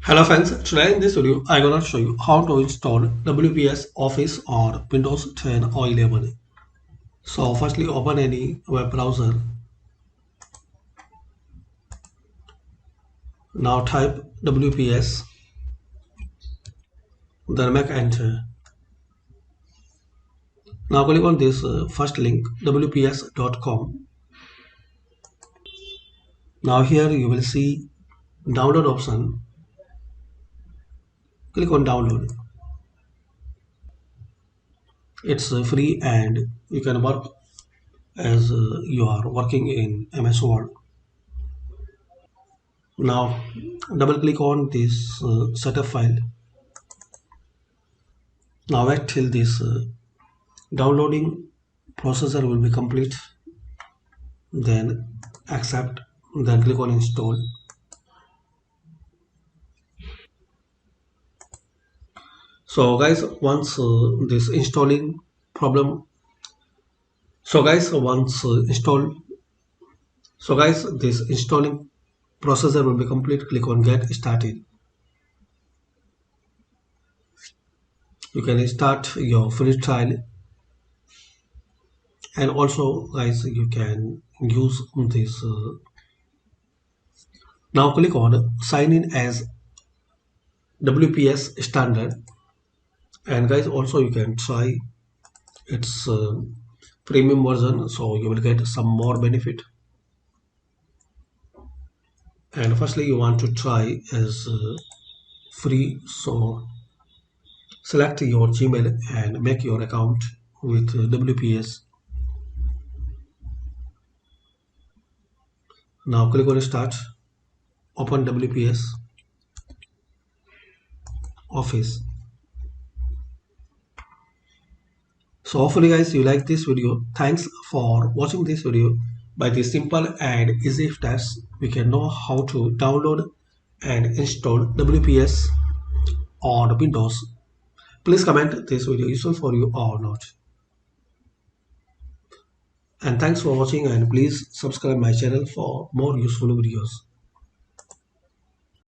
Hello friends, today in this video I'm gonna show you how to install WPS Office on Windows 10 or 11. So firstly open any web browser. Now type WPS, then make enter. Now click on this first link wps.com. Now here you will see download option. Click on download. It's free and you can work as you are working in MS Word. Now double click on this setup file. Now wait till this downloading processor will be complete, then accept, then click on install. So guys, once this installing problem so guys once install so guys this installing processor will be complete, click on get started. You can start your free trial, and also guys you can use this now click on sign in as WPS standard, and guys also you can try its premium version, so you will get some more benefit. And firstly you want to try as free, so select your Gmail and make your account with WPS. Now click on start, open WPS Office. So hopefully guys you like this video. Thanks for watching this video. By this simple and easy steps we can know how to download and install WPS on Windows. Please comment this video useful for you or not. And thanks for watching, and please subscribe my channel for more useful videos.